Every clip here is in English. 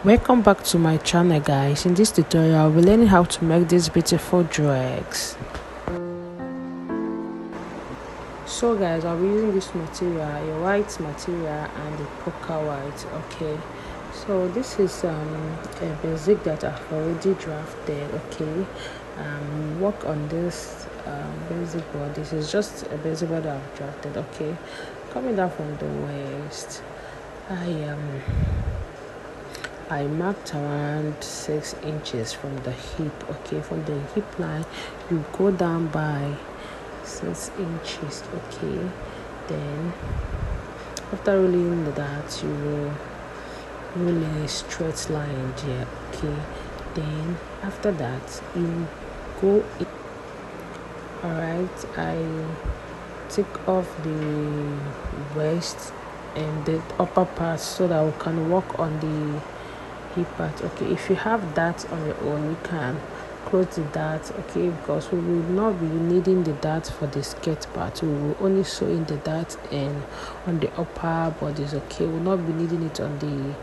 Welcome back to my channel, guys. In this tutorial I'll be learning how to make these beautiful dregs. So guys, I'll be using this material, a white material and a poker white. Okay, so this is a basic that I've already drafted. Okay, work on this basic board. This is just a basic board I've drafted. Okay, coming down from the waist, I marked around 6 inches from the hip. Okay, from the hip line you go down by 6 inches. Okay, then after rolling that you will roll a straight line there. Okay, then after that you go in. All right, I take off the waist and the upper part so that we can work on the hip part. Okay, if you have that on your own, you can close the dart. Okay, because we will not be needing the dart for the skirt part. We will only sew in the dart and on the upper bodies. Okay, we will not be needing it on the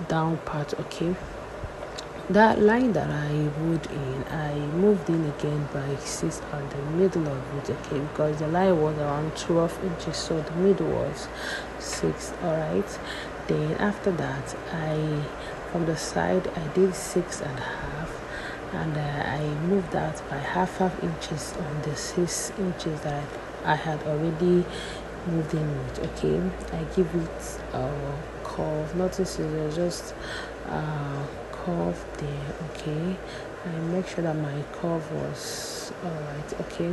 down part. Okay, that line that I moved in again by 6 on the middle of it. Okay, because the line was around 12 inches, so the middle was 6. All right, then after that from the side I did 6.5, and I moved that by half inches on the 6 inches that I had already moved in with. Okay, I give it a curve. Notice it's just curve there. Okay, I make sure that my curve was all right. Okay,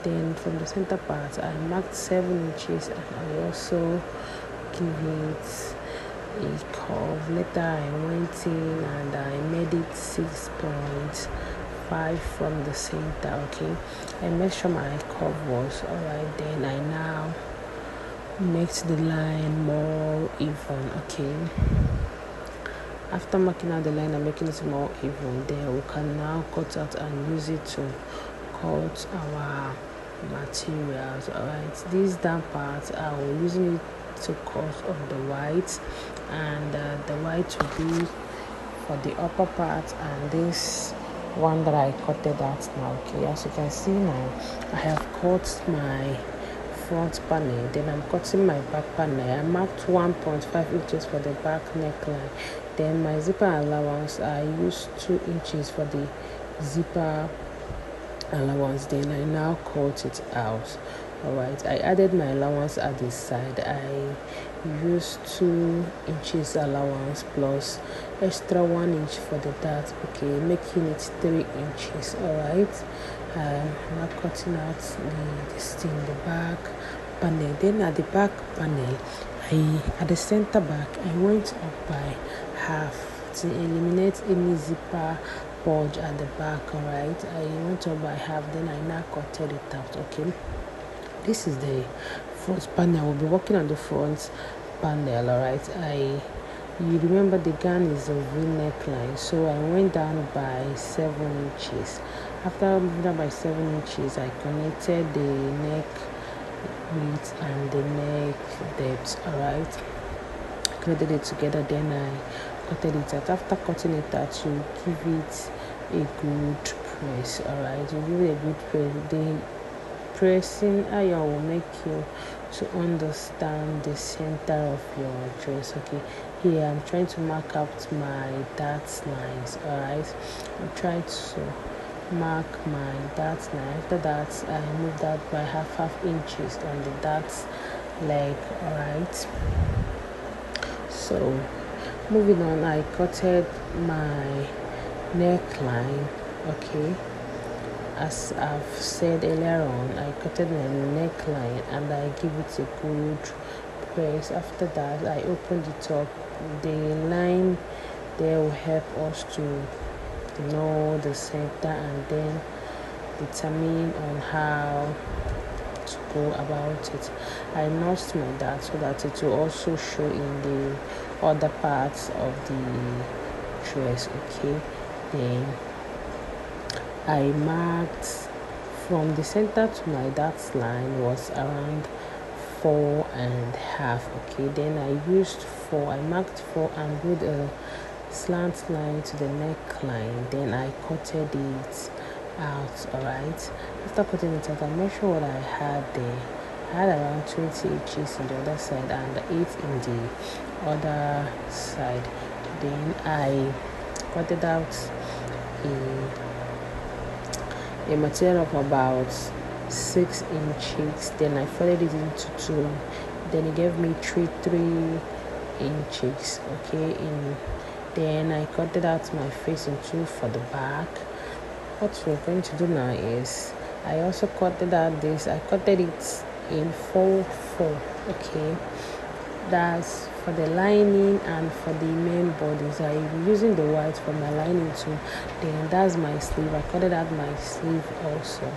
then from the center part I marked 7 inches and I also give it a curve. Later I went in and I made it 6.5 from the center. Okay, I made sure my curve was all right. Then I now make the line more even. Okay, after marking out the line and making it more even, then we can now cut out and use it to cut our materials. All right, this down part I will using it to cut on the white, and the white will be for the upper part, and this one that I cutted out now. Okay, as you can see now, I have cut my front panel, then I'm cutting my back panel. I marked 1.5 inches for the back neckline. Then my zipper allowance, I used 2 inches for the zipper allowance. Then I now cut it out. All right, I added my allowance at this side. I used 2 inches allowance plus extra 1 inch for the dart. Okay, making it 3 inches. All right, now cutting out the back panel. Then at the back panel, at the center back I went up by half to eliminate any zipper bulge at the back. All right, I went up by half, then I now cutted it out. Okay, this is the front panel. We'll be working on the front panel. All right, you remember the gown is a V-neckline, so I went down by 7 inches. After moving down by 7 inches, I connected the neck width and the neck depth. All right, connected it together, then I cutted it out. After cutting it out, you give it a good press. All right, you give it a good press. The pressing iron will make you to understand the center of your dress. Okay, here I'm trying to mark out my dart lines. All right, I'm trying to mark my dart line. After that I move that by half inches on the dart leg. All right, so moving on, I cutted my neckline. Okay, as I've said earlier on, I cutted my neckline and I give it a good press. After that I opened it up. The line there will help us to know the center and then determine on how to go about it. I notched my dart so that it will also show in the other parts of the dress. Okay, then I marked from the center to my dart line was around 4.5. Okay, then I used 4. I marked 4 and with a slant line to the neckline, then I cutted it out. All right, after cutting it out, I measured what I had there. I had around 20 inches in the other side and 8 in the other side. Then I cutted out a material of about 6 inches. Then I folded it into two. Then it gave me 3 inches. Okay, then I cutted out my face in two for the back. What we're going to do now is I also cutted out this. I cutted it in 4/4. Okay, that's for the lining and for the main bodies. I'm using the white for my lining too. Then that's my sleeve. I cutted out my sleeve also.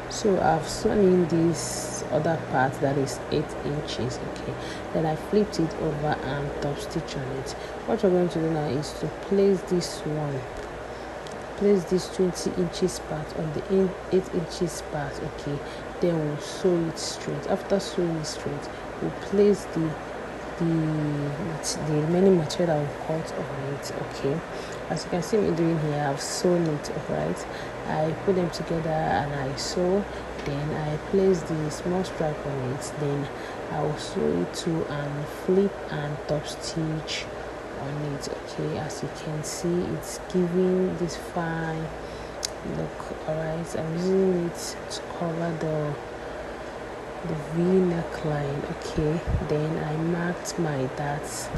So I've sewn in this other part that is 8 inches. Okay, then I flipped it over and top stitch on it. What we're going to do now is to place this 20 inches part on the 8 inches part. Okay, then we'll sew it straight. After sewing it straight, we'll place the remaining material that we cut on it. Okay, as you can see me doing here, I've sewn it. Right, I put them together and I sew. Then I place the small stripe on it. Then I will sew it too and flip and top stitch on it. Okay, as you can see, it's giving this fine look. All right, I'm using it to cover the V neckline. Okay, then I marked my darts.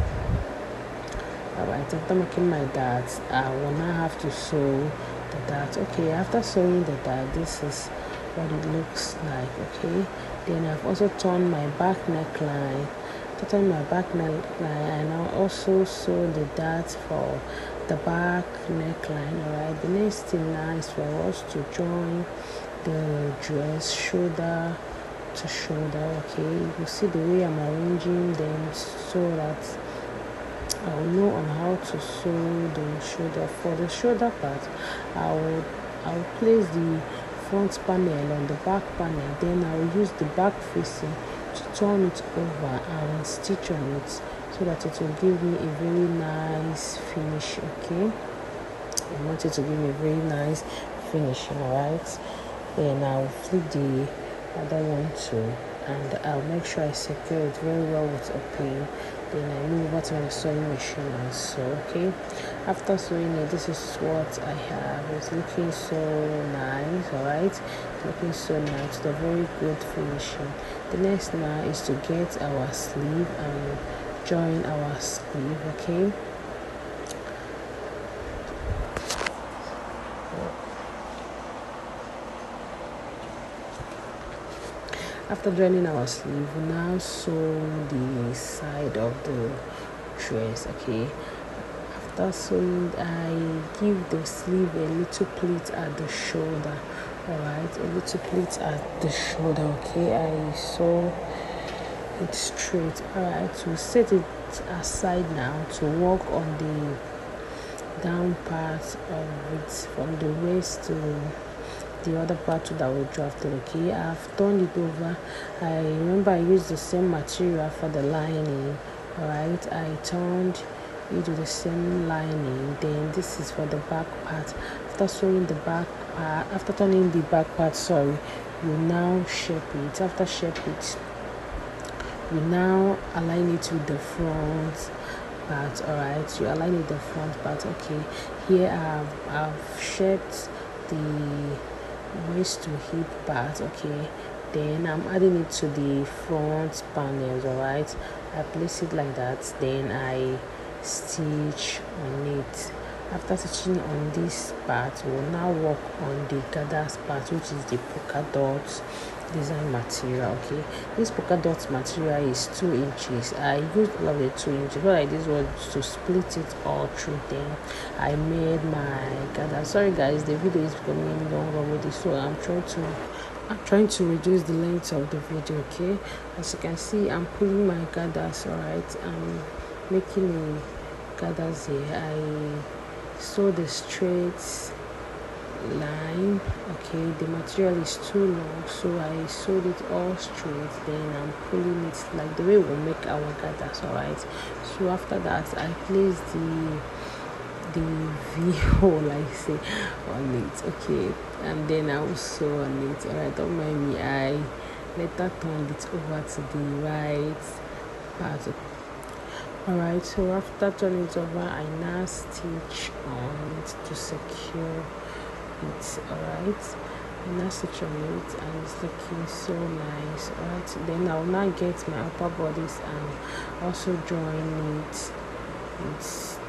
Alright, after making my darts, I will now have to sew the dart. Okay, after sewing the dart, this is what it looks like. Okay, then I've also turned my back neckline. To turn my back neckline, I now also sew the dart for the back neckline. Alright, the next thing now is for us to join the dress shoulder to shoulder. Okay, you see the way I'm arranging them so that I will know on how to sew the shoulder. For the shoulder part, I will place the front panel on the back panel. Then I will use the back facing to turn it over and stitch on it so that it will give me a very nice finish. Okay, I want it to give me a very nice finishing. Alright, then I'll flip the other one too, and I'll make sure I secure it very well with a pin. Then I move over to my sewing machine and sew. Okay, after sewing it, this is what I have. It's looking so nice. Alright, looking so nice, the very good finishing. The next now is to get our sleeve and join our sleeve. Okay, after joining our sleeve, we now sew the side of the dress. Okay, after sewing, I give the sleeve a little pleat at the shoulder. Alright, a little pleat at the shoulder. Okay, I sew it straight. Alright, we set it aside now to work on the down part of it from the waist to the other part that we drafted. Okay, I've turned it over. I remember I used the same material for the lining. Alright, I turned it to the same lining. Then this is for the back part. After sewing the back part, after turning the back part, sorry, you now shape it. After shape it, you now align it with the front part. Alright, you align it with the front part. Okay, here I've shaped the waist to hip part. Okay, then I'm adding it to the front panels. Alright, I place it like that, then I stitch on it. After stitching on this part, we'll now work on the gathers part, which is the polka dots design material. Okay, this polka dots material is 2 inches. I used all of the 2 inches. What I did was to split it all through. Then I made my gather. Sorry guys, the video is becoming longer already, so I'm trying to reduce the length of the video. Okay, as you can see, I'm pulling my gathers. Alright, I'm making a gathers here. I sew the straight line. Okay, the material is too long, so I sewed it all straight. Then I'm pulling it like the way we'll make our gathers. All right, so after that I placed the V hole, I say, on it. Okay, and then I will sew on it. All right, don't mind me, I later turned it over to the right part. Alright, so after turning it over, I now stitch on it to secure it. Alright, I now stitch on it and it's looking so nice. Alright, then I'll now get my upper bodice and also join it with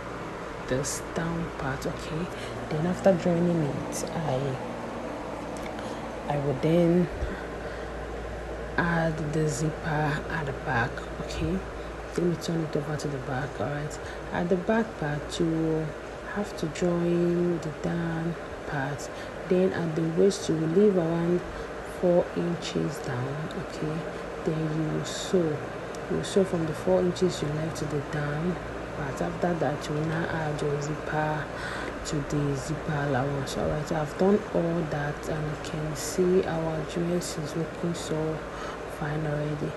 this down part. Okay, then after joining it, I will then add the zipper at the back. Okay, let me turn it over to the back. All right, at the back part you have to join the down part, then at the waist you will leave around 4 inches down. Okay, then you sew from the 4 inches you left to the down part. After that you will now add your zipper to the zipper allowance. All right, I've done all that and you can see our dress is looking so fine already.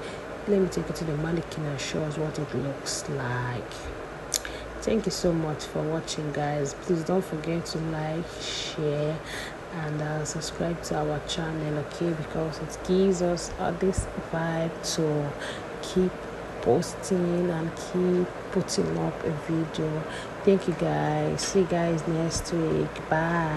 Let me take it to the mannequin and show us what it looks like. Thank you so much for watching, guys. Please don't forget to like, share and subscribe to our channel, okay, because it gives us this vibe to keep posting and keep putting up a video. Thank you, guys. See you guys next week. Bye.